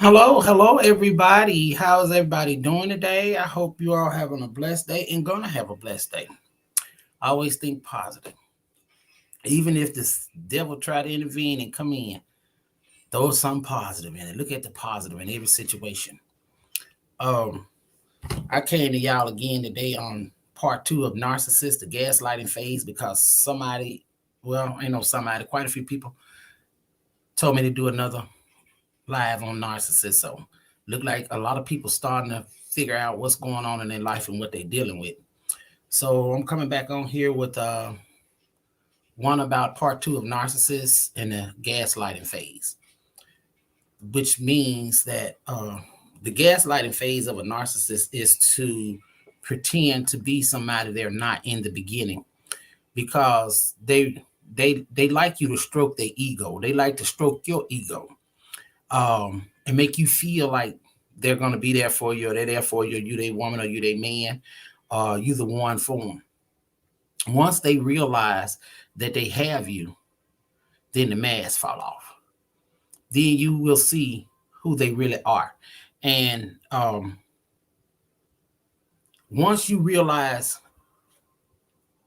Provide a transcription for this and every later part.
Hello, everybody. How's everybody doing today? I hope you all having a blessed day and gonna have a blessed day. Always think positive. Even if this devil try to intervene and come in, throw something positive in it. Look at the positive in every situation. Um, I came to y'all again today on part two of Narcissists, the gaslighting phase, because somebody, well, ain't no somebody, quite a few people told me to do another live on narcissists. So look like a lot of people starting to figure out what's going on in their life and what they're dealing with. So I'm coming back on here with one about part two of narcissists and the gaslighting phase, which means that the gaslighting phase of a narcissist is to pretend to be somebody they're not in the beginning because they like you to stroke their ego. They like to stroke your ego and make you feel like they're going to be there for you, or they're there for you, you they woman or you they man, you the one for them. Once they realize that they have you, then the mask fall off. Then you will see who they really are. And once you realize,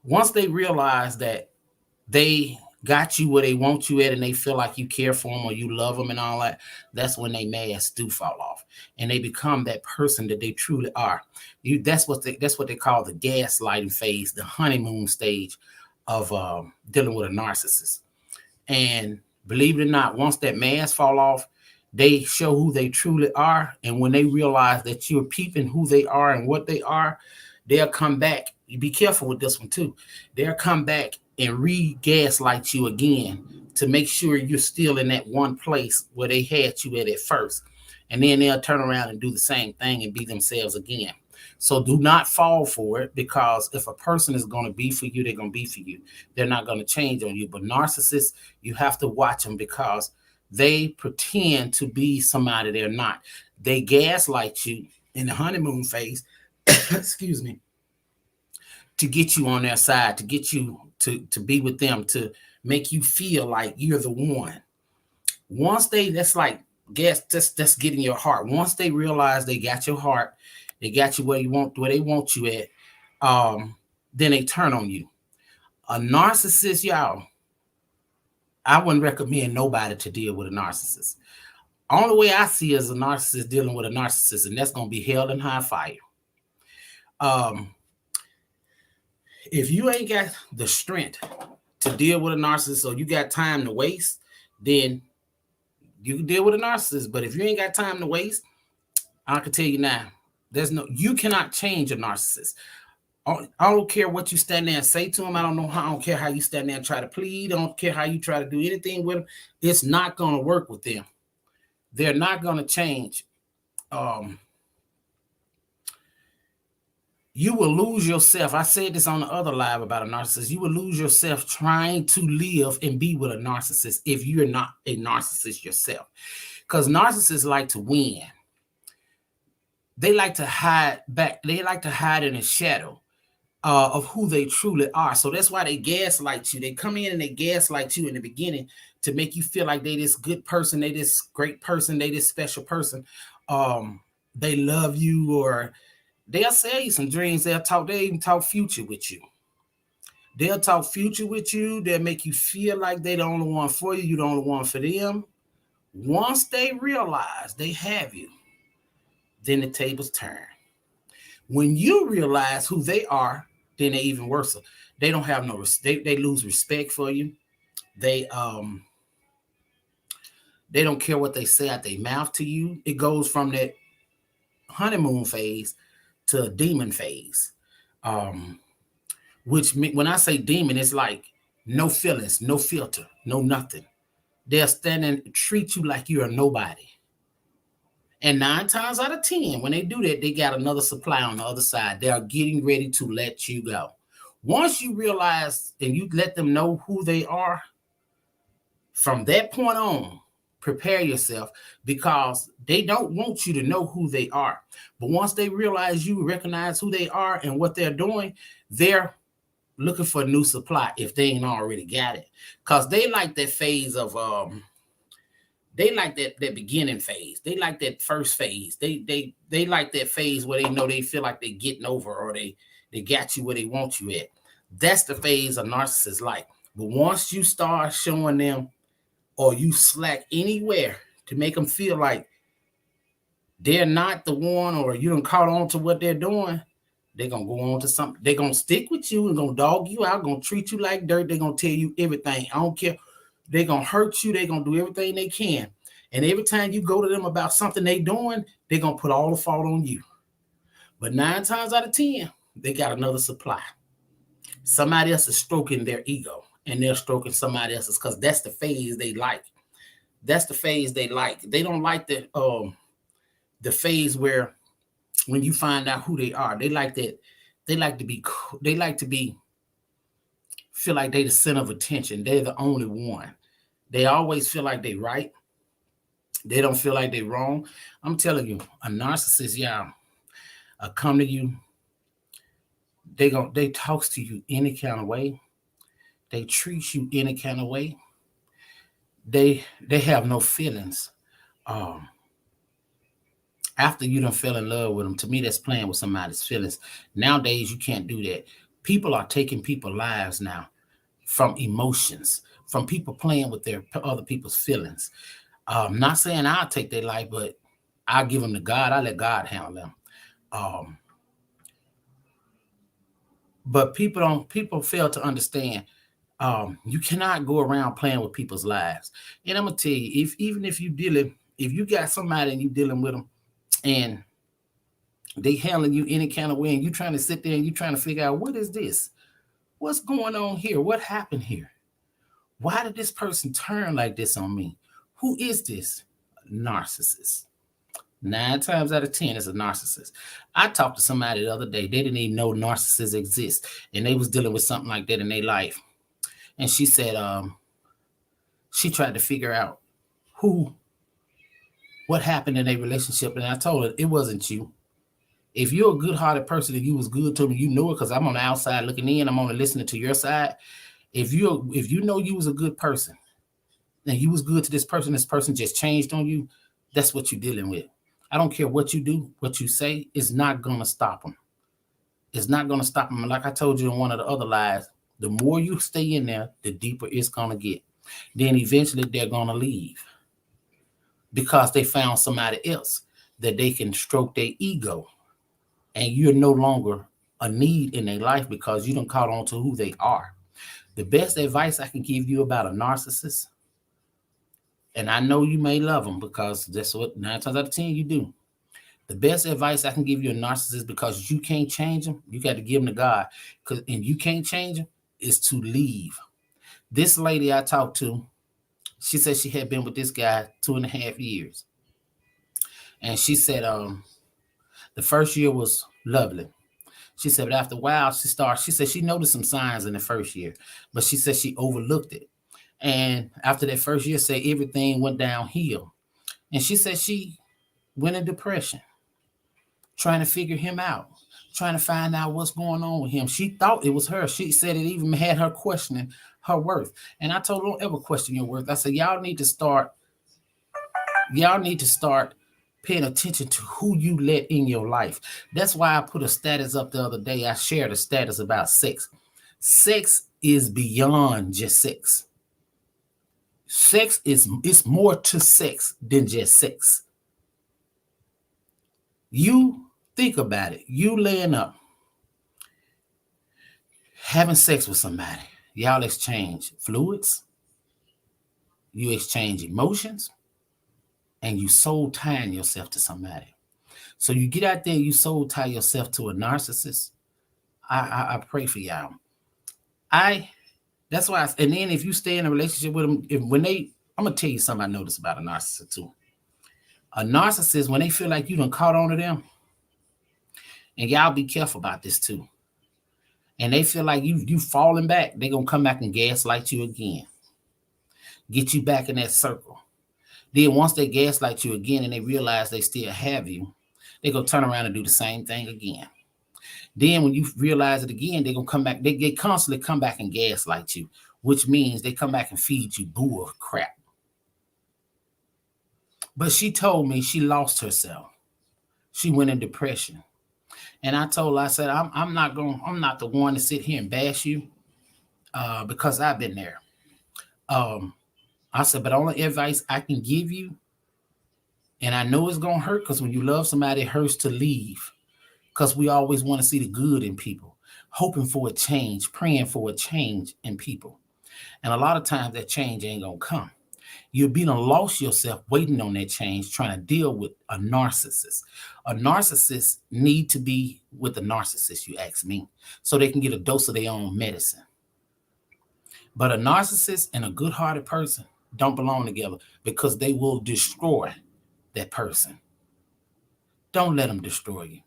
once they realize that they got you where they want you at and they feel like you care for them or you love them and all that, that's when they masks do fall off and they become that person that they truly are. That's what they call the gaslighting phase, the honeymoon stage of dealing with a narcissist. And believe it or not, once that mask fall off, they show who they truly are. And when they realize that you're peeping who they are and what they are, they'll come back. You be careful with this one too. They'll come back and re-gaslight you again to make sure you're still in that one place where they had you at first. And then they'll turn around and do the same thing and be themselves again. So do not fall for it, because if a person is going to be for you, they're going to be for you. They're not going to change on you. But narcissists, you have to watch them because they pretend to be somebody they're not. They gaslight you in the honeymoon phase, excuse me, to get you on their side, to get you to be with them, to make you feel like you're the one. Once that's like gas, that's getting your heart. Once they realize they got your heart, they got you where they want you at, then they turn on you. A narcissist, y'all, I wouldn't recommend nobody to deal with a narcissist. Only way I see is a narcissist dealing with a narcissist, and that's gonna be hell and high fire. Um, if you ain't got the strength to deal with a narcissist, or you got time to waste, then you can deal with a narcissist. But if you ain't got time to waste, I can tell you now, you cannot change a narcissist. I don't care what you stand there and say to them. I don't care how you stand there and try to plead. I don't care how you try to do anything with them. It's not going to work with them. They're not going to change. You will lose yourself. I said this on the other live about a narcissist. You will lose yourself trying to live and be with a narcissist if you're not a narcissist yourself. Because narcissists like to win. They like to hide back. They like to hide in the shadow of who they truly are. So that's why they gaslight you. They come in and they gaslight you in the beginning to make you feel like they this good person, they this great person, they this special person. They love you, or they'll sell you some dreams. They even talk future with you. They'll talk future with you. They'll make you feel like they're the only one for you. You're the only one for them. Once they realize they have you, then the tables turn. When you realize who they are, then they're even worse. They don't have no respect. They lose respect for you. They don't care what they say out their mouth to you. It goes from that honeymoon phase to a demon phase. Which when I say demon, it's like no feelings, no filter, no nothing. They'll stand and treat you like you're a nobody. And 9 times out of 10, when they do that, they got another supply on the other side. They are getting ready to let you go. Once you realize and you let them know who they are, from that point on, prepare yourself, because they don't want you to know who they are. But once they realize you recognize who they are and what they're doing, they're looking for a new supply if they ain't already got it. Because they like that phase of They like that beginning phase. They like that first phase. They like that phase where they know they feel like they're getting over, or they got you where they want you at. That's the phase a narcissist like. But once you start showing them, or you slack anywhere to make them feel like they're not the one, or you don't caught on to what they're doing, they're gonna go on to something. They're gonna stick with you and gonna dog you out, gonna treat you like dirt. They're gonna tell you everything. I don't care. They're gonna hurt you. They're gonna do everything they can. And every time you go to them about something they doing, they're gonna put all the fault on you. But 9 times out of 10, they got another supply. Somebody else is stroking their ego, and they're stroking somebody else's, because that's the phase they like. That's the phase they like. They don't like the phase where when you find out who they are, they like that. They like to be. They like to be. Feel like they the center of attention. They're the only one. They always feel like they right. They don't feel like they wrong. I'm telling you, a narcissist, y'all, come to you. They talks to you any kind of way. They treat you any kind of way. They have no feelings. Um, After you done fell in love with them, to me, that's playing with somebody's feelings. Nowadays, you can't do that. People are taking people's lives now from emotions, from people playing with their other people's feelings. Not saying I'll take their life, but I give them to God. I let God handle them. Um, but people fail to understand. You cannot go around playing with people's lives. And I'm gonna tell you, if you got somebody and you dealing with them, and they handling you any kind of way, and you trying to sit there and you trying to figure out, what is this? What's going on here? What happened here? Why did this person turn like this on me? Who is this? Narcissist. 9 times out of 10, it's a narcissist. I talked to somebody the other day. They didn't even know narcissists exist, and they was dealing with something like that in their life. And she said, she tried to figure out what happened in their relationship. And I told her, it wasn't you. If you're a good-hearted person and you was good to me, you know it, because I'm on the outside looking in. I'm only listening to your side. If you know you was a good person and you was good to this person just changed on you, that's what you're dealing with. I don't care what you do, what you say, it's not gonna stop them. It's not gonna stop them. Like I told you in one of the other lives, the more you stay in there, the deeper it's gonna get. Then eventually they're gonna leave because they found somebody else that they can stroke their ego, and you're no longer a need in their life because you don't caught on to who they are. The best advice I can give you about a narcissist, and I know you may love them because that's what 9 times out of 10 you do. The best advice I can give you a narcissist, because you can't change them, you got to give them to God. And you can't change them, is to leave. This lady I talked to, she said she had been with this guy 2.5 years. And she said the first year was lovely. She said, but after a while, she said she noticed some signs in the first year, but she said she overlooked it. And after that first year, say everything went downhill. And she said she went in depression, trying to figure him out, trying to find out what's going on with him. She thought it was her. She said it even had her questioning her worth. And I told her, don't ever question your worth. I said, y'all need to start paying attention to who you let in your life. That's why I put a status up the other day. I shared a status about sex. Sex is beyond just sex. Sex is, it's more to sex than just sex. You think about it. You laying up, having sex with somebody. Y'all exchange fluids, you exchange emotions, and you soul tying yourself to somebody. So you get out there, you soul tie yourself to a narcissist. I pray for y'all. I That's why. And then if you stay in a relationship with them, I'm gonna tell you something I noticed about a narcissist too. A narcissist, when they feel like you done caught on to them, and y'all be careful about this too. And they feel like you falling back, they gonna come back and gaslight you again, get you back in that circle. Then once they gaslight you again and they realize they still have you, they gonna turn around and do the same thing again. Then when you realize it again, they're gonna come back. They constantly come back and gaslight you, which means they come back and feed you bull crap. But she told me she lost herself. She went in depression. And I told her, I said, I'm not the one to sit here and bash you, because I've been there. Um, I said, but only advice I can give you, and I know it's gonna hurt, because when you love somebody, it hurts to leave. Because we always want to see the good in people, hoping for a change, praying for a change in people. And a lot of times that change ain't gonna come. You'll be done lost yourself waiting on that change, trying to deal with a narcissist. A narcissist need to be with a narcissist, you ask me, so they can get a dose of their own medicine. But a narcissist and a good-hearted person don't belong together, because they will destroy that person. Don't let them destroy you.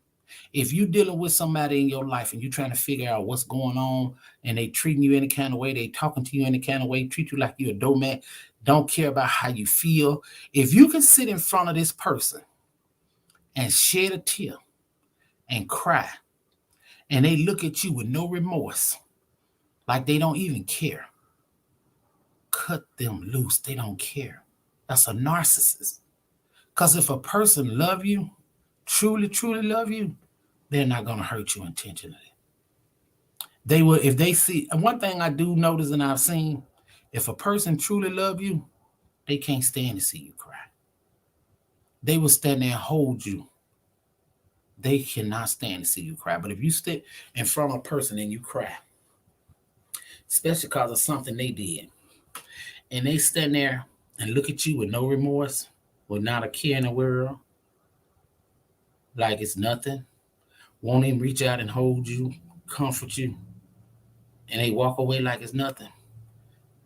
If you're dealing with somebody in your life and you're trying to figure out what's going on, and they treating you any kind of way, they talking to you any kind of way, treat you like you're a doormat, don't care about how you feel. If you can sit in front of this person and shed a tear and cry, and they look at you with no remorse, like they don't even care, cut them loose. They don't care. That's a narcissist. Because if a person love you, truly, truly love you, they're not going to hurt you intentionally. They will, if they see, and one thing I do notice and I've seen, if a person truly love you, they can't stand to see you cry. They will stand there and hold you. They cannot stand to see you cry. But if you sit in front of a person and you cry, especially because of something they did, and they stand there and look at you with no remorse, with not a care in the world, like it's nothing, won't even reach out and hold you, comfort you, and they walk away like it's nothing,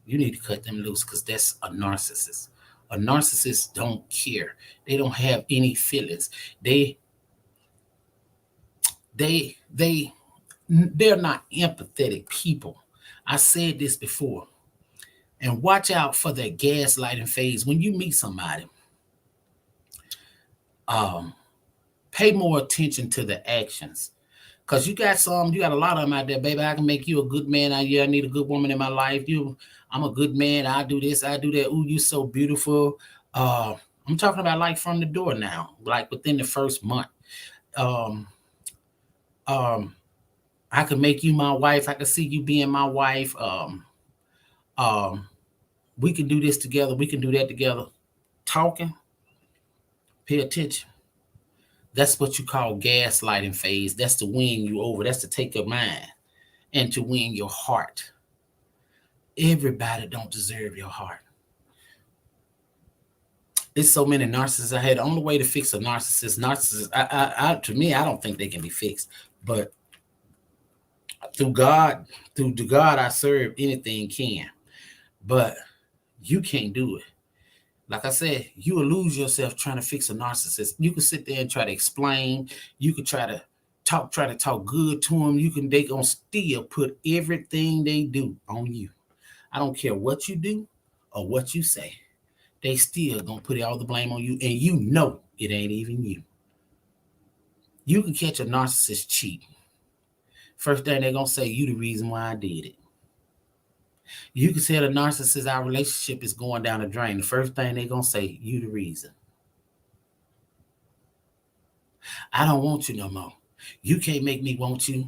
you need to cut them loose, because that's a narcissist. A narcissist don't care. They don't have any feelings. They they're not empathetic people. I said this before. And watch out for that gaslighting phase. When you meet somebody, um, pay more attention to the actions. Cause you got a lot of them out there, baby. I can make you a good man. I need a good woman in my life. I'm a good man. I do this, I do that. Ooh, you so beautiful. Uh, I'm talking about like from the door now, like within the first month. Um, um, I can make you my wife. I can see you being my wife. Um, we can do this together. We can do that together. Talking, pay attention. That's what you call gaslighting phase. That's to win you over. That's to take your mind and to win your heart. Everybody don't deserve your heart. There's so many narcissists I had. The only way to fix a narcissist, to me, I don't think they can be fixed. But through God, through the God I serve, anything can. But you can't do it. Like I said, you will lose yourself trying to fix a narcissist. You can sit there and try to explain. You can try to talk good to them. They gonna still put everything they do on you. I don't care what you do or what you say. They still gonna put all the blame on you, and you know it ain't even you. You can catch a narcissist cheating. First thing they're gonna say, you the reason why I did it. You can tell the narcissist our relationship is going down the drain. The first thing they're gonna say, you the reason. I don't want you no more. You can't make me want you.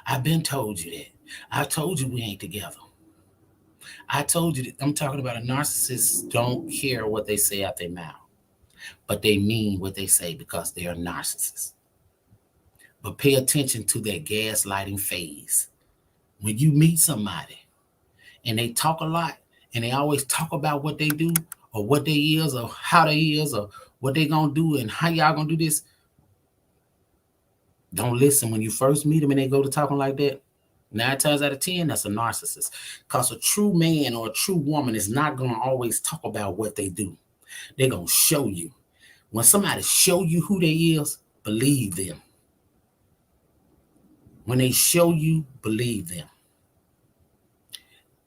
I've been told you that. I told you we ain't together. I told you that. I'm talking about a narcissist don't care what they say out their mouth, but they mean what they say because they are narcissists. But pay attention to that gaslighting phase. When you meet somebody and they talk a lot and they always talk about what they do or what they is or how they is or what they gonna do and how y'all gonna do this, don't listen. When you first meet them and they go to talking like that, 9 times out of 10, that's a narcissist. Because a true man or a true woman is not going to always talk about what they do. They're going to show you. When somebody show you who they is, believe them. When they show you, believe them.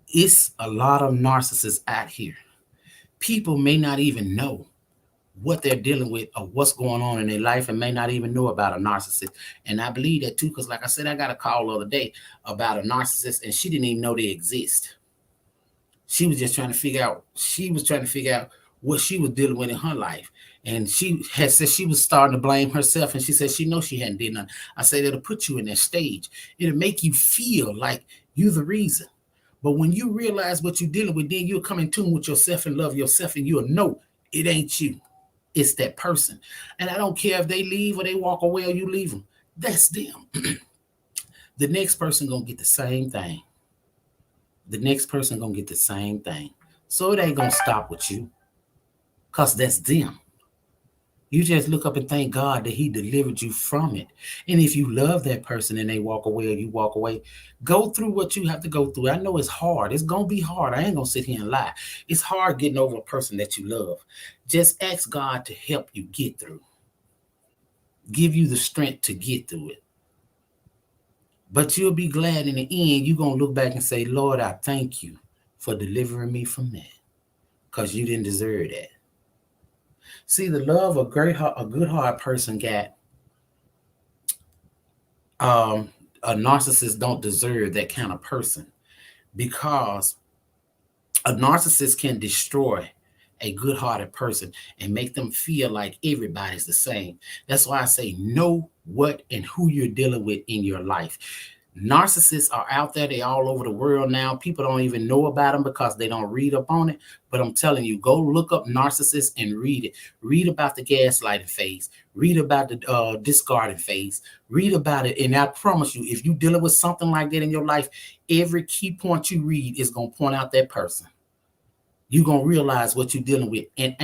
It's a lot of narcissists out here. People may not even know what they're dealing with or what's going on in their life and may not even know about a narcissist. And I believe that too, because like I said, I got a call the other day about a narcissist and she didn't even know they exist. She was trying to figure out what she was dealing with in her life. And she had said she was starting to blame herself. And she said she knows she hadn't did nothing. I said it'll put you in that stage. It'll make you feel like you're the reason. But when you realize what you're dealing with, then you'll come in tune with yourself and love yourself, and you'll know it ain't you. It's that person. And I don't care if they leave or they walk away or you leave them. That's them. The next person gonna get the same thing. The next person gonna get the same thing. So it ain't gonna stop with you, because that's them. You just look up and thank God that He delivered you from it. And if you love that person and they walk away or you walk away, go through what you have to go through. I know it's hard. It's going to be hard. I ain't going to sit here and lie. It's hard getting over a person that you love. Just ask God to help you get through, give you the strength to get through it. But you'll be glad in the end. You're going to look back and say, Lord, I thank you for delivering me from that, because you didn't deserve that. See, the love a good heart person got, a narcissist don't deserve that kind of person, because a narcissist can destroy a good-hearted person and make them feel like everybody's the same. That's why I say know what and who you're dealing with in your life. Narcissists are out there. They're all over the world now. People don't even know about them because they don't read up on it. But I'm telling you, go look up narcissists and read it. Read about the gaslighting phase. Read about the discarding phase. Read about it. And I promise you, if you're dealing with something like that in your life, every key point you read is going to point out that person. You're going to realize what you're dealing with. And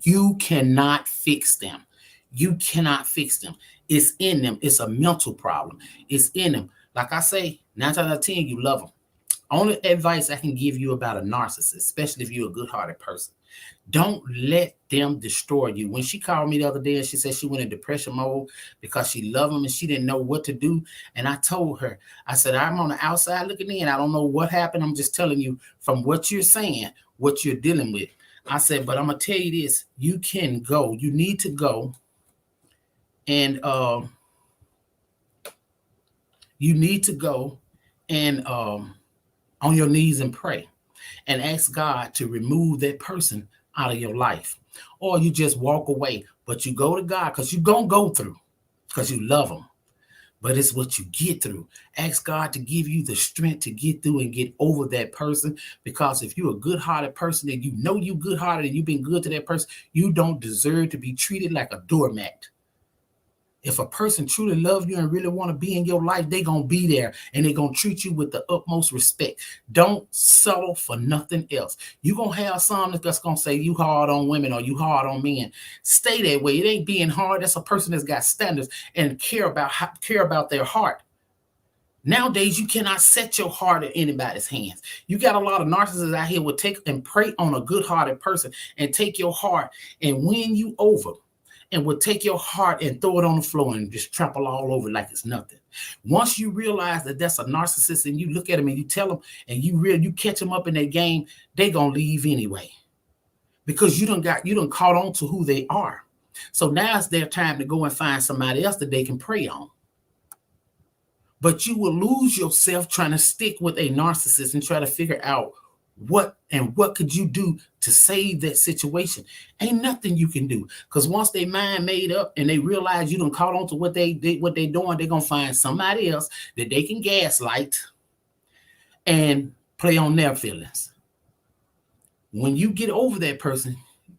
you cannot fix them. You cannot fix them. It's in them. It's a mental problem. It's in them. Like I say, 9 times out of 10, you love them. Only advice I can give you about a narcissist, especially if you're a good-hearted person, don't let them destroy you. When she called me the other day and she said she went in depression mode because she loved him and she didn't know what to do. And I told her, I said, I'm on the outside looking in. I don't know what happened. I'm just telling you from what you're saying, what you're dealing with. I said, but I'm going to tell you this. You can go. You need to go and on your knees and pray and ask God to remove that person out of your life. Or you just walk away, but you go to God because you're going to go through, because you love them. But it's what you get through. Ask God to give you the strength to get through and get over that person. Because if you're a good-hearted person and you know you're good-hearted and you've been good to that person, you don't deserve to be treated like a doormat. If a person truly loves you and really want to be in your life, they're going to be there and they're going to treat you with the utmost respect. Don't settle for nothing else. You're going to have some that's going to say you hard on women or you hard on men. Stay that way. It ain't being hard. That's a person that's got standards and care about their heart. Nowadays, you cannot set your heart in anybody's hands. You got a lot of narcissists out here will take and prey on a good-hearted person and take your heart and win you over, and will take your heart and throw it on the floor and just trample all over like it's nothing. Once you realize that that's a narcissist and you look at them and you tell them and you catch them up in their game, they gonna leave anyway, because you done caught on to who they are. So now it's their time to go and find somebody else that they can prey on. But you will lose yourself trying to stick with a narcissist and try to figure out what could you do to save that situation. Ain't nothing you can do, because once they mind made up and they realize you done caught on to what they doing, they're gonna find somebody else that they can gaslight and play on their feelings. When you get over that person,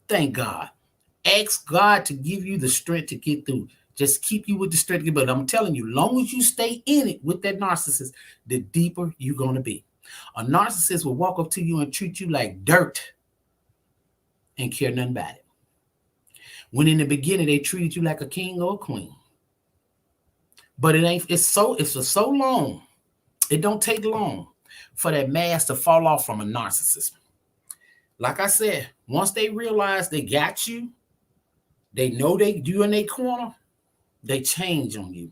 thank God. Ask God to give you the strength to get through. Just keep you with the strength. But I'm telling you, long as you stay in it with that narcissist, the deeper you're gonna be. A narcissist will walk up to you and treat you like dirt and care nothing about it. When in the beginning they treated you like a king or a queen. But it's so long. It don't take long for that mask to fall off from a narcissist. Like I said, once they realize they got you, they know you in their corner, they change on you.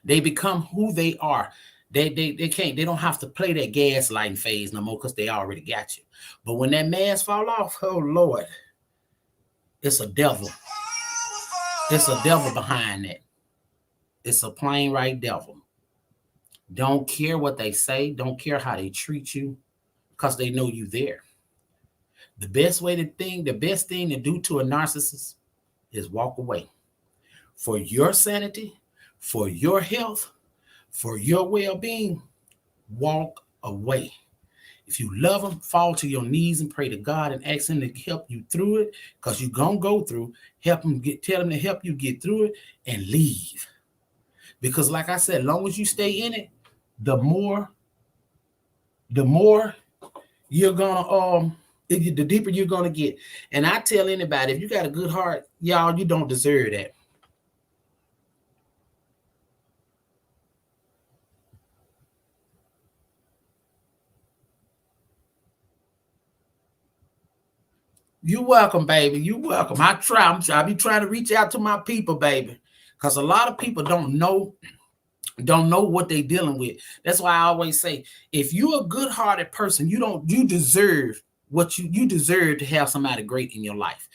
They become who they are. They don't have to play that gaslighting phase no more, because they already got you. But when that mask fall off, oh Lord, it's a devil. It's a devil behind that. It's a plain right devil. Don't care what they say. Don't care how they treat you, because they know you there. The best thing to do to a narcissist is walk away. For your sanity, for your health, for your well-being, walk away. If you love them, fall to your knees and pray to God and ask him to help you through it, because you're going to go through. Tell him to help you get through it and leave. Because like I said, as long as you stay in it, the more you're gonna the deeper you're gonna get. And I tell anybody, if you got a good heart, y'all, you don't deserve that. You welcome, baby. You welcome. I be trying to reach out to my people, baby, because a lot of people don't know what they're dealing with. That's why I always say, if you're a good-hearted person, you deserve what you deserve to have somebody great in your life.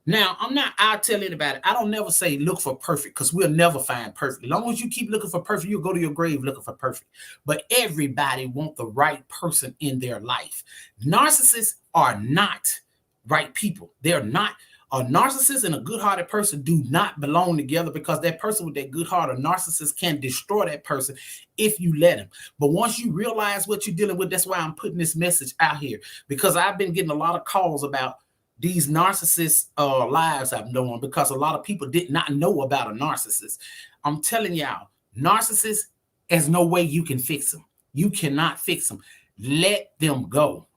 Now, I'll tell anybody, I don't never say look for perfect, because we'll never find perfect. As long as you keep looking for perfect, you'll go to your grave looking for perfect. But everybody wants the right person in their life. Narcissists are not right people. They're not. A narcissist and a good-hearted person do not belong together, because that person with that good heart, a narcissist, can destroy that person if you let him. But once you realize what you're dealing with, that's why I'm putting this message out here, because I've been getting a lot of calls about these narcissist lives I've known, because a lot of people did not know about a narcissist. I'm telling y'all, narcissists, there's no way you can fix them. You cannot fix them. Let them go.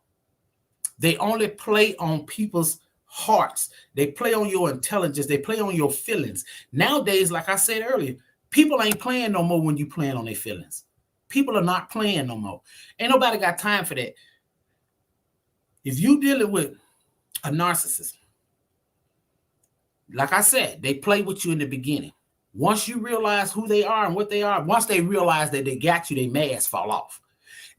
They only play on people's hearts. They play on your intelligence. They play on your feelings. Nowadays, like I said earlier, people ain't playing no more when you playing on their feelings. People are not playing no more. Ain't nobody got time for that. If you dealing with a narcissist, like I said, they play with you in the beginning. Once you realize who they are and what they are, once they realize that they got you, their mask fall off.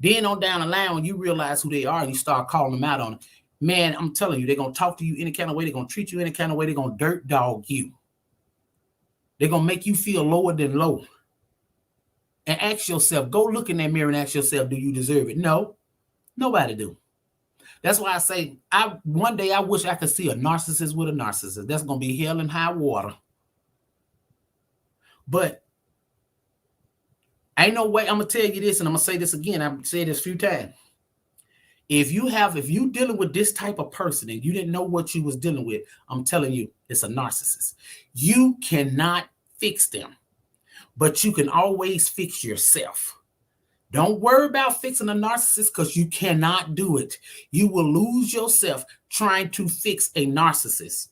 Then on down the line, when you realize who they are and you start calling them out on it, man, I'm telling you, they're going to talk to you any kind of way. They're going to treat you any kind of way. They're going to dirt dog you. They're going to make you feel lower than low. And ask yourself, go look in that mirror and ask yourself, do you deserve it? No, nobody do. That's why I say, one day I wish I could see a narcissist with a narcissist. That's going to be hell and high water. But ain't no way. I'm going to tell you this, and I'm going to say this again. I've said this a few times. If you dealing with this type of person and you didn't know what you was dealing with, I'm telling you, it's a narcissist. You cannot fix them, but you can always fix yourself. Don't worry about fixing a narcissist, because you cannot do it. You will lose yourself trying to fix a narcissist.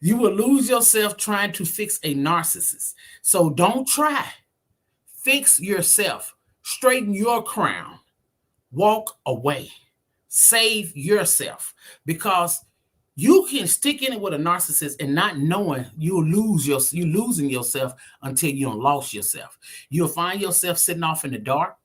You will lose yourself trying to fix a narcissist. So don't try. Fix yourself. Straighten your crown. Walk away. Save yourself, because you can stick in it with a narcissist and not knowing you're losing yourself until you don't lost yourself. You'll find yourself sitting off in the dark.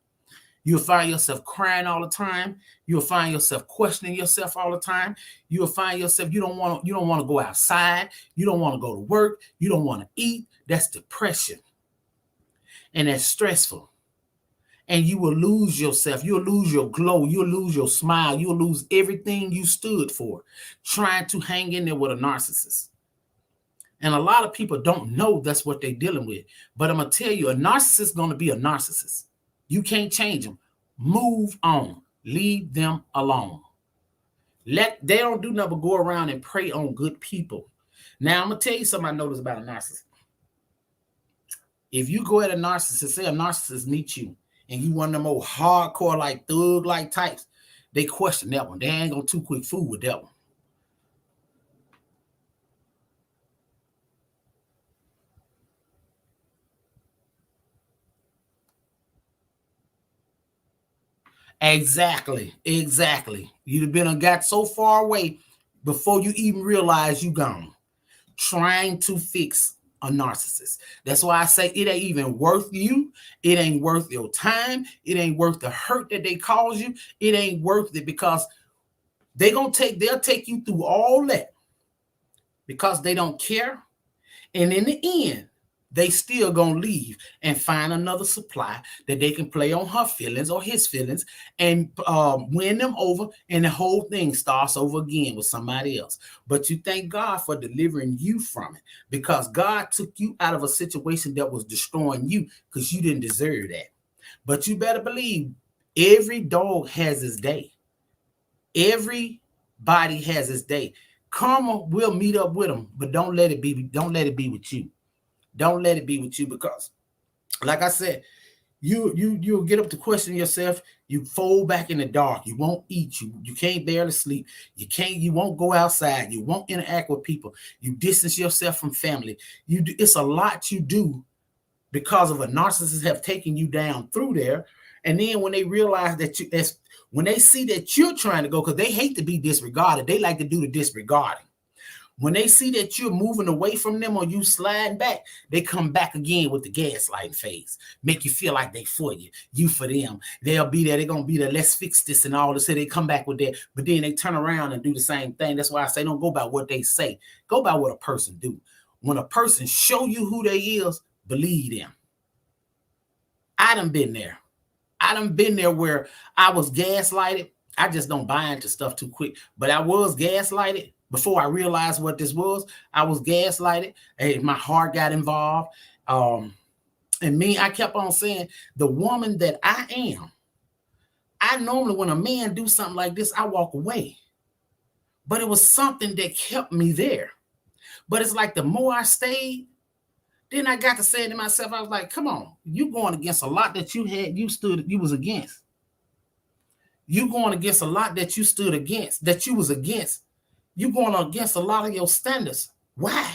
You'll find yourself crying all the time. You'll find yourself questioning yourself all the time. You'll find yourself you don't want to go outside. You don't want to go to work. You don't want to eat. That's depression. And that's stressful. And you will lose yourself. You'll lose your glow. You'll lose your smile. You'll lose everything you stood for trying to hang in there with a narcissist. And a lot of people don't know that's what they're dealing with. But I'm going to tell you, a narcissist is going to be a narcissist. You can't change them. Move on. Leave them alone. They don't do nothing but go around and prey on good people. Now, I'm going to tell you something I noticed about a narcissist. If you go at a narcissist, say a narcissist meets you, and you one of them old hardcore, like thug-like types, they question that one. They ain't gonna too quick fool with that one. Exactly. You've been got so far away before you even realize you gone. Trying to fix a narcissist. That's why I say it ain't even worth you. It ain't worth your time. It ain't worth the hurt that they cause you. It ain't worth it, because they'll take you through all that because they don't care. And in the end, they still gonna leave and find another supply that they can play on her feelings or his feelings and win them over, and the whole thing starts over again with somebody else. But you thank God for delivering you from it, because God took you out of a situation that was destroying you because you didn't deserve that. But you better believe every dog has his day. Everybody has his day. Karma will meet up with them, but don't let it be with you. Don't let it be with you, because like I said, you'll get up to question yourself. You fold back in the dark. You won't eat. You can't barely sleep. You won't go outside. You won't interact with people. You distance yourself from family. It's a lot you do because of a narcissist have taken you down through there. And then when they realize that when they see that you're trying to go, because they hate to be disregarded, they like to do the disregarding. When they see that you're moving away from them or you sliding back, they come back again with the gaslighting phase. Make you feel like they for you, you for them. They'll be there, they're going to be there, let's fix this and all this. So they come back with that, but then they turn around and do the same thing. That's why I say don't go by what they say. Go by what a person do. When a person show you who they is, believe them. I done been there. I done been there where I was gaslighted. I just don't buy into stuff too quick, but I was gaslighted. Before I realized what this was, I was gaslighted. Hey, my heart got involved. And I kept on saying, the woman that I am, I normally, when a man do something like this, I walk away. But it was something that kept me there. But it's like the more I stayed, then I got to saying to myself, I was like, come on, you going against a lot that you was against. You going against a lot that you stood against, that you was against. You going against a lot of your standards. Why?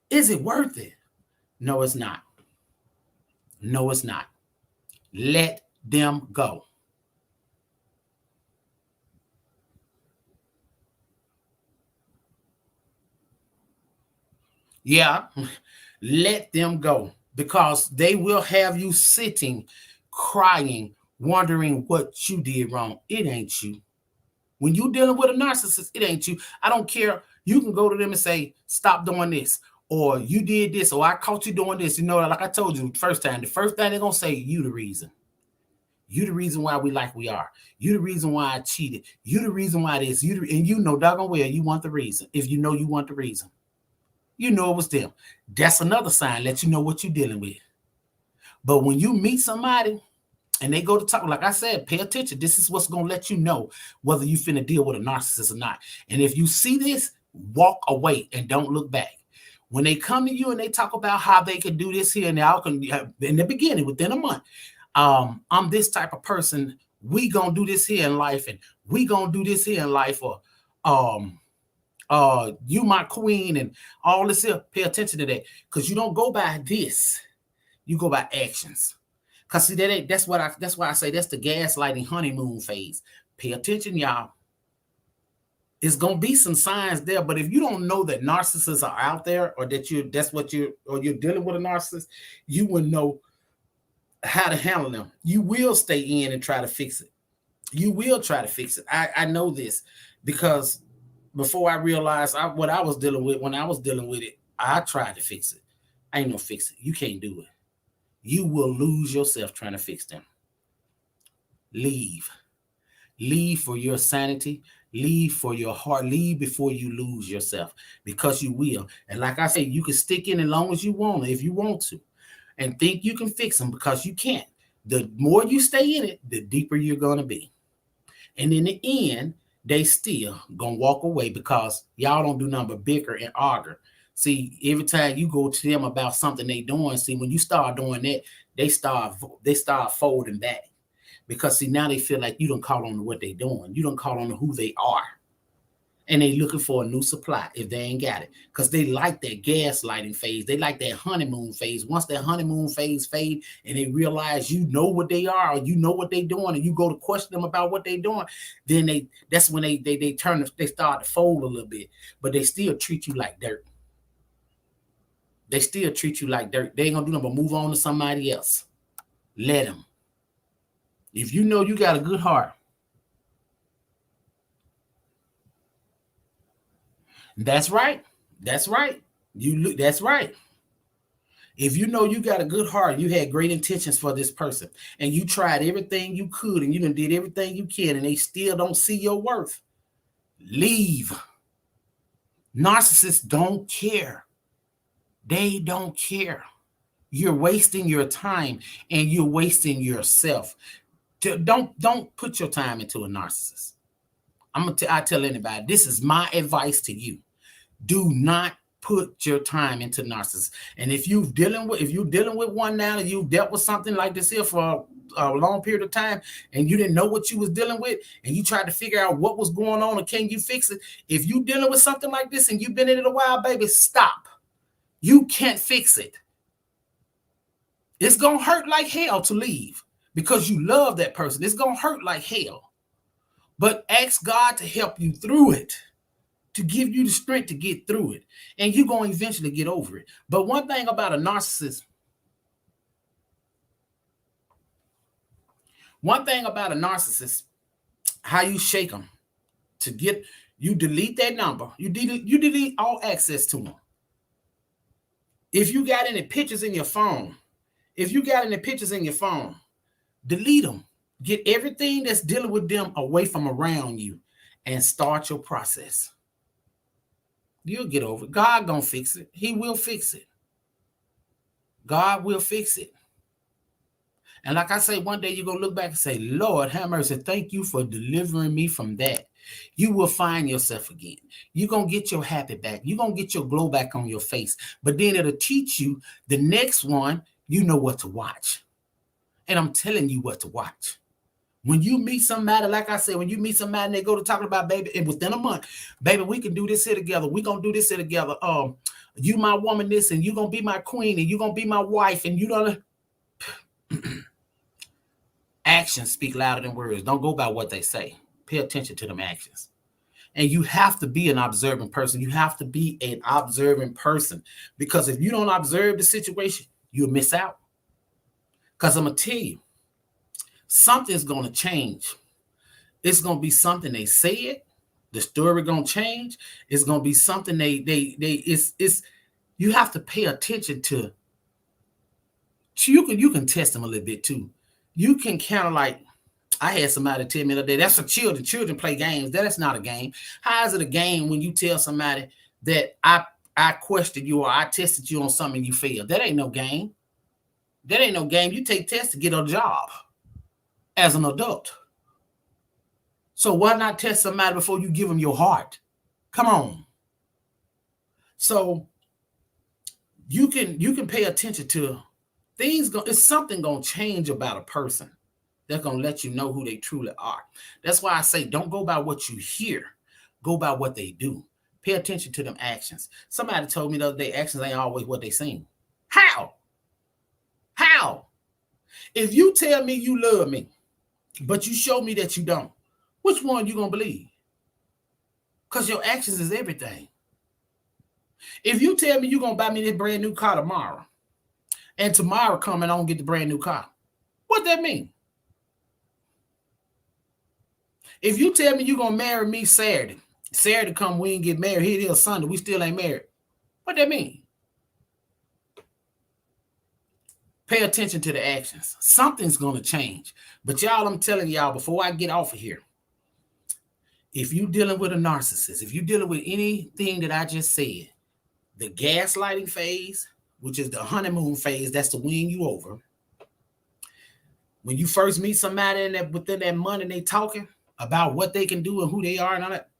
Is it worth it? No, it's not. No, it's not. Let them go. Yeah, let them go, because they will have you sitting, crying, wondering what you did wrong. It ain't you. When you dealing with a narcissist, it ain't you. I don't care. You can go to them and say, stop doing this, or you did this, or I caught you doing this. You know, like I told you the first time, the first thing they're going to say, you the reason. You the reason why we like we are. You the reason why I cheated. You the reason why this. And you know doggone well you want the reason. If you know you want the reason, you know it was them. That's another sign. Let you know what you're dealing with. But when you meet somebody and they go to talk, like I said, pay attention. This is what's going to let you know whether you finna deal with a narcissist or not. And if you see this, walk away and don't look back. When they come to you and they talk about how they can do this here and now, in the beginning, within a month, I'm this type of person. We gonna do this here in life, and we gonna do this here in life, or you my queen, and all this here. Pay attention to that, because you don't go by this. You go by actions. Cause see that's why I say that's the gaslighting honeymoon phase. Pay attention, y'all. It's gonna be some signs there, but if you don't know that narcissists are out there, or that you're dealing with a narcissist, you wouldn't know how to handle them. You will stay in and try to fix it. You will try to fix it. I know this, because before I realized what I was dealing with, when I was dealing with it, I tried to fix it. I ain't gonna fix it. You can't do it. You will lose yourself trying to fix them. Leave. Leave for your sanity. Leave for your heart. Leave before you lose yourself, because you will. And like I say, you can stick in as long as you want, if you want to, and think you can fix them, because you can't. The more you stay in it, the deeper you're going to be. And in the end, they still going to walk away, because y'all don't do nothing but bicker and argue. See, every time you go to them about something they doing, see, when you start doing that, they start folding back, because see, now they feel like you don't call on what they doing. You don't call on who they are. And they looking for a new supply if they ain't got it, because they like that gaslighting phase. They like that honeymoon phase. Once that honeymoon phase fade and they realize you know what they are, or you know what they doing, and you go to question them about what they doing, then that's when they start to fold a little bit, but they still treat you like dirt. They still treat you like dirt. They ain't gonna do nothing but move on to somebody else. Let them. If you know you got a good heart, that's right. That's right. That's right. If you know you got a good heart, you had great intentions for this person, and you tried everything you could, and you done did everything you can, and they still don't see your worth, leave. Narcissists don't care. They don't care. You're wasting your time and you're wasting yourself. Don't put your time into a narcissist. I tell anybody, this is my advice to you. Do not put your time into narcissists. And if you're dealing with one now, and you've dealt with something like this here for a long period of time, and you didn't know what you was dealing with, and you tried to figure out what was going on and can you fix it? If you're dealing with something like this and you've been in it a while, baby, stop. You can't fix it. It's gonna hurt like hell to leave because you love that person. It's gonna hurt like hell. But ask God to help you through it, to give you the strength to get through it. And you're going to eventually get over it. But one thing about a narcissist, how you shake them to get, you delete that number. You delete all access to them. If you got any pictures in your phone, delete them. Get everything that's dealing with them away from around you and start your process. You'll get over it. God gonna fix it. He will fix it. God will fix it. And like I say, one day you're gonna look back and say, Lord, have mercy. Thank you for delivering me from that. You will find yourself again. You're gonna get your happy back. You're gonna get your glow back on your face. But then it'll teach you the next one, you know what to watch. And I'm telling you what to watch. When you meet somebody, like I said, when you meet somebody and they go to talking about, baby, and within a month, baby, we can do this here together. We're going to do this here together. You my woman this, and you're going to be my queen, and you're going to be my wife, and you don't. Actions speak louder than words. Don't go by what they say. Pay attention to them actions. And you have to be an observant person. You have to be an observant person. Because if you don't observe the situation, you'll miss out. Because I'm going to tell you, something's going to change. It's going to be something they said. The story going to change. It's going to be something it's you have to pay attention to. You can test them a little bit too. You can kind of like, I had somebody tell me the other day, that's for children. Children play games. That's not a game. How is it a game when you tell somebody that I questioned you or I tested you on something and you failed? That ain't no game. That ain't no game. You take tests to get a job as an adult. So why not test somebody before you give them your heart? Come on. So you can pay attention to things. It's something gonna change about a person that's gonna let you know who they truly are. That's why I say don't go by what you hear, go by what they do. Pay attention to them actions. Somebody told me the other day, actions ain't always what they seem. How? If you tell me you love me, but you show me that you don't, which one you gonna believe? Because your actions is everything. If you tell me you're gonna buy me this brand new car tomorrow, and tomorrow come and I don't get the brand new car, what that mean? If you tell me you're gonna marry me Saturday come, we ain't get married, here it is Sunday, we still ain't married, what that mean? Pay attention to the actions. Something's gonna change. But y'all, I'm telling y'all, before I get off of here, if you're dealing with a narcissist, if you're dealing with anything that I just said, the gaslighting phase, which is the honeymoon phase, that's to win you over. When you first meet somebody and within that month and they talking about what they can do and who they are and all that,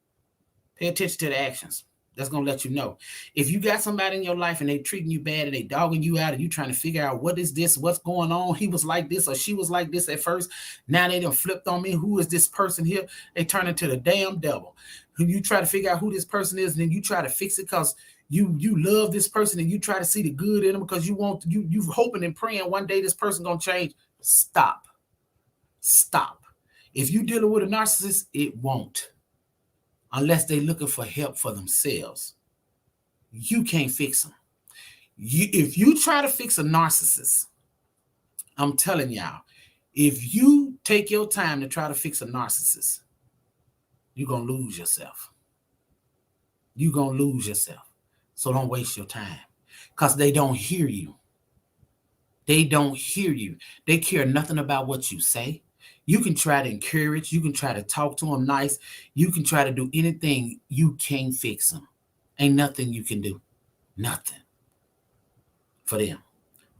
pay attention to the actions. That's going to let you know. If you got somebody in your life and they treating you bad and they dogging you out and you trying to figure out what is this, what's going on, he was like this or she was like this at first, now they done flipped on me, who is this person here? They turn into the damn devil. You try to figure out who this person is and then you try to fix it because you love this person and you try to see the good in them because you hoping and praying one day this person going to change. Stop. If you're dealing with a narcissist, it won't. Unless they're looking for help for themselves. You can't fix them. If you try to fix a narcissist, I'm telling y'all, if you take your time to try to fix a narcissist, you're going to lose yourself. You're going to lose yourself. So don't waste your time because they don't hear you. They don't hear you. They care nothing about what you say. You can try to encourage. You can try to talk to them nice. You can try to do anything. You can't fix them. Ain't nothing you can do. Nothing for them.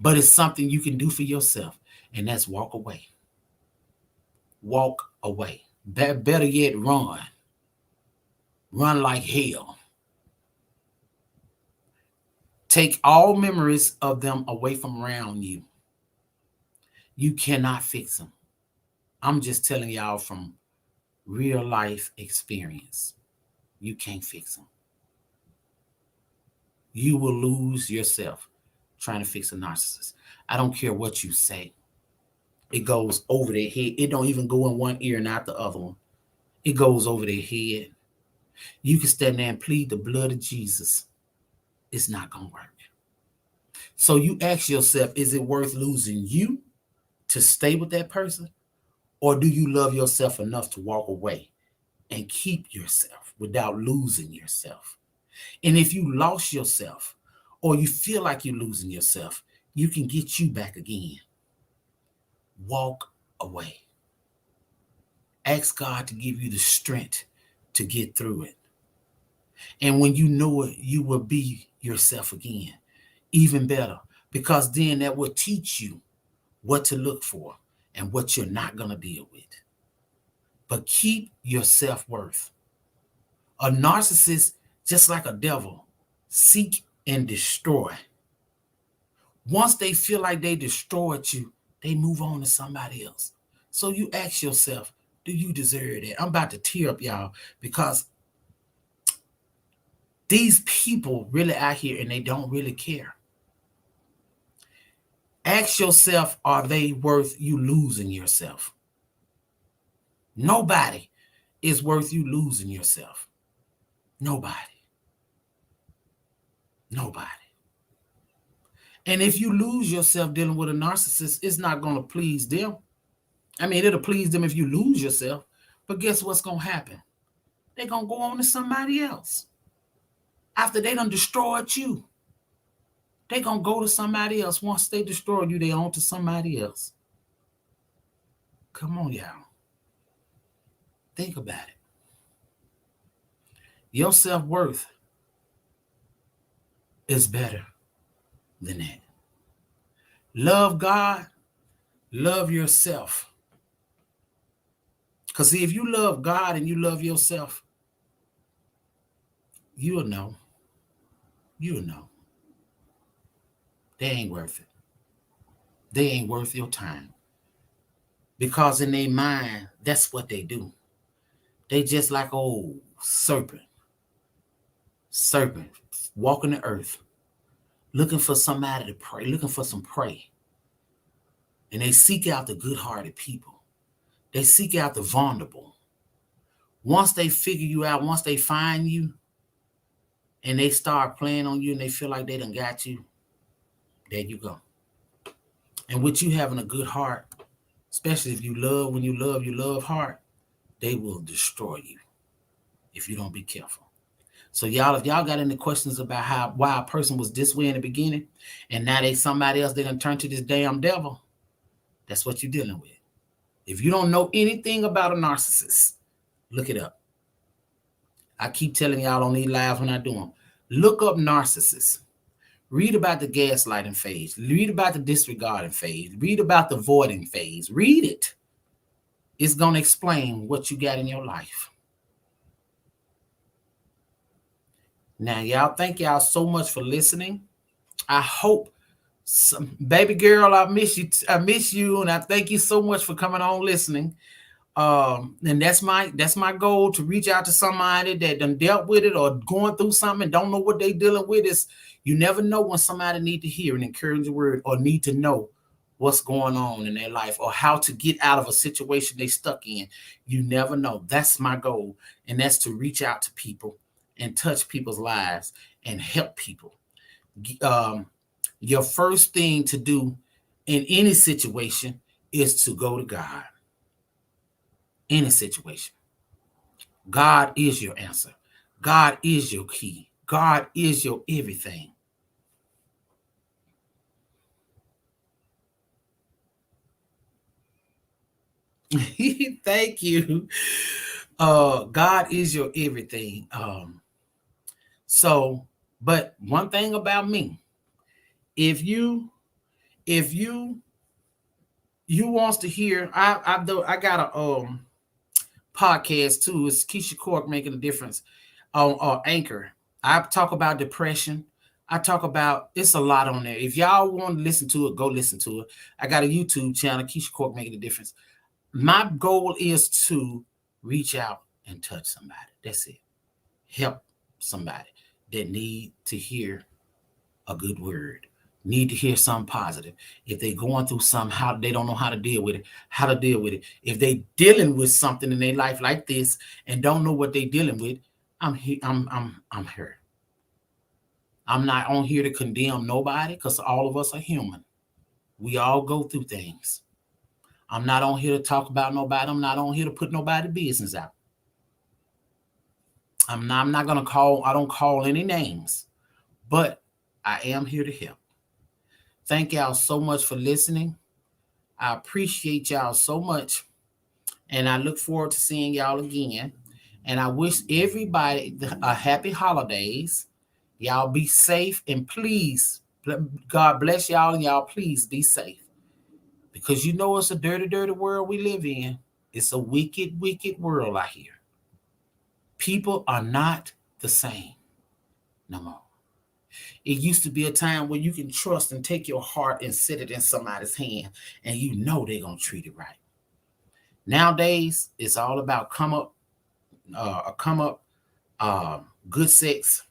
But it's something you can do for yourself, and that's walk away. Walk away. Better yet, run. Run like hell. Take all memories of them away from around you. You cannot fix them. I'm just telling y'all from real life experience. You can't fix them. You will lose yourself trying to fix a narcissist. I don't care what you say. It goes over their head. It don't even go in one ear and out the other one. It goes over their head. You can stand there and plead the blood of Jesus. It's not going to work. So you ask yourself, is it worth losing you to stay with that person? Or do you love yourself enough to walk away and keep yourself without losing yourself? And if you lost yourself or you feel like you're losing yourself, you can get you back again. Walk away. Ask God to give you the strength to get through it. And when you know it, you will be yourself again, even better, because then that will teach you what to look for and what you're not going to deal with. But keep your self-worth. A narcissist, just like a devil, seek and destroy. Once they feel like they destroyed you, they move on to somebody else. So you ask yourself, do you deserve that? I'm about to tear up, y'all, because these people really out here and they don't really care. Ask yourself, are they worth you losing yourself? Nobody is worth you losing yourself. Nobody. Nobody. And if you lose yourself dealing with a narcissist, it's not going to please them. I mean, it'll please them if you lose yourself. But guess what's going to happen? They're going to go on to somebody else. After they done destroyed you, they're going to go to somebody else. Once they destroyed you, they on to somebody else. Come on, y'all. Think about it. Your self-worth is better than that. Love God, love yourself. Because see, if you love God and you love yourself, you'll know. You'll know. They ain't worth it. They ain't worth your time. Because in their mind, that's what they do. They just like old serpent. Serpent walking the earth, looking for somebody to pray, looking for some prey. And they seek out the good-hearted people. They seek out the vulnerable. Once they figure you out, once they find you, and they start playing on you and they feel like they done got you, there you go. And with you having a good heart, especially if you love, when you love hard, they will destroy you if you don't be careful. So y'all, if y'all got any questions about why a person was this way in the beginning and now they somebody else, they're going to turn to this damn devil, that's what you're dealing with. If you don't know anything about a narcissist, look it up. I keep telling y'all on these lives when I do them, look up narcissists. Read about the gaslighting phase. Read about the disregarding phase. Read about the voiding phase. Read it. It's going to explain what you got in your life. Now, y'all, thank y'all so much for listening. I hope, baby girl, I miss you. I miss you, and I thank you so much for coming on listening. And that's my goal, to reach out to somebody that done dealt with it or going through something and don't know what they dealing with. Is you never know when somebody need to hear an encouraging word or need to know what's going on in their life or how to get out of a situation they stuck in. You never know. That's my goal, and that's to reach out to people and touch people's lives and help people. Your first thing to do in any situation is to go to God. Any situation. God is your answer. God is your key. God is your everything. Thank you. God is your everything. So, but one thing about me, if you if you wants to hear, I got a podcast too. It's Keisha Cork making a difference on Anchor. I talk about depression. I talk about it's a lot on there. If y'all want to listen to it, go listen to it. I got a YouTube channel, Keisha Cork making a difference. My goal is to reach out and touch somebody. That's it. Help somebody that need to hear a good word, need to hear something positive. If they going through something, how they don't know how to deal with it, how to deal with it. If they dealing with something in their life like this and don't know what they dealing with, I'm here. I'm here. I'm not on here to condemn nobody because all of us are human. We all go through things. I'm not on here to talk about nobody. I'm not on here to put nobody business out. I'm not gonna call. I don't call any names, but I am here to help. Thank y'all so much for listening. I appreciate y'all so much. And I look forward to seeing y'all again. And I wish everybody a happy holidays. Y'all be safe and please, God bless y'all and y'all please be safe. Because you know it's a dirty, dirty world we live in. It's a wicked, wicked world out here. People are not the same no more. It used to be a time where you can trust and take your heart and sit it in somebody's hand and you know they're going to treat it right. Nowadays, it's all about good sex.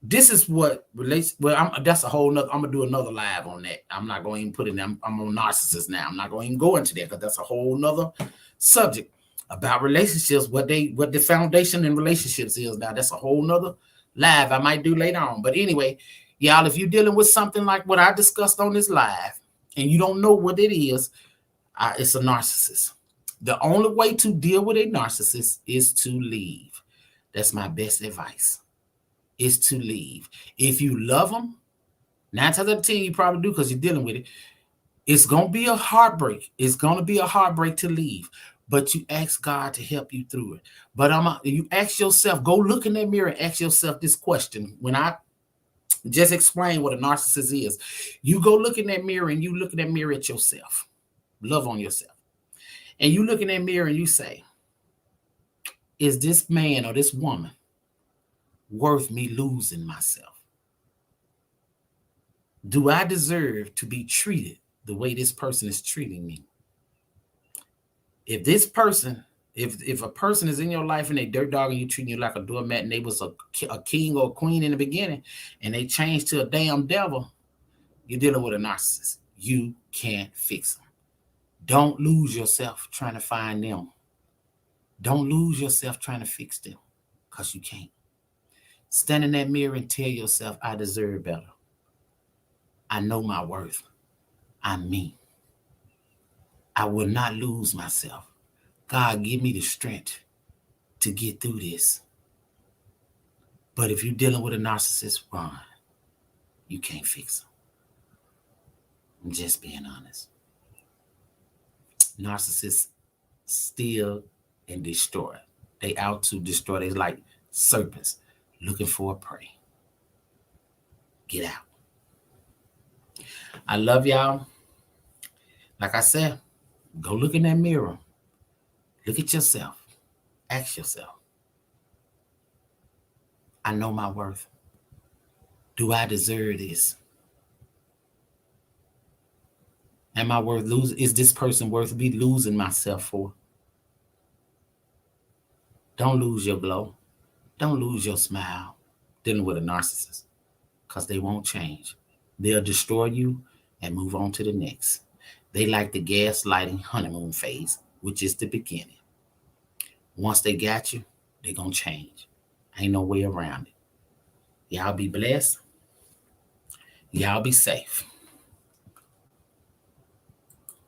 This is what relates. Well, that's a whole nother. I'm gonna do another live on that. I'm not going to even put it in. I'm on narcissists now. I'm not going to even go into that because that's a whole nother subject about relationships. What the foundation in relationships is now. That's a whole nother live I might do later on. But anyway, y'all, if you're dealing with something like what I discussed on this live and you don't know what it is, it's a narcissist. The only way to deal with a narcissist is to leave. That's my best advice, is to leave. If you love them, 9 times out of 10, you probably do because you're dealing with it. It's going to be a heartbreak. It's going to be a heartbreak to leave. But you ask God to help you through it. But you ask yourself, go look in that mirror and ask yourself this question. When I just explain what a narcissist is, you go look in that mirror and you look in that mirror at yourself. Love on yourself. And you look in that mirror and you say, is this man or this woman worth me losing myself? Do I deserve to be treated the way this person is treating me? If this person, if a person is in your life and they dirt dog and you treating you like a doormat and they was a king or a queen in the beginning and they changed to a damn devil, you're dealing with a narcissist. You can't fix them. Don't lose yourself trying to find them. Don't lose yourself trying to fix them because you can't. Stand in that mirror and tell yourself, I deserve better. I know my worth. I'm me. I will not lose myself. God, give me the strength to get through this. But if you're dealing with a narcissist, run. You can't fix them. I'm just being honest. Narcissists steal and destroy. They out to destroy. They like serpents looking for a prey. Get out. I love y'all. Like I said, go look in that mirror. Look at yourself. Ask yourself, I know my worth. Do I deserve this? Am I worth losing? Is this person worth me losing myself for? Don't lose your glow. Don't lose your smile dealing with a narcissist because they won't change. They'll destroy you and move on to the next. They like the gaslighting honeymoon phase, which is the beginning. Once they got you, they're going to change. Ain't no way around it. Y'all be blessed. Y'all be safe.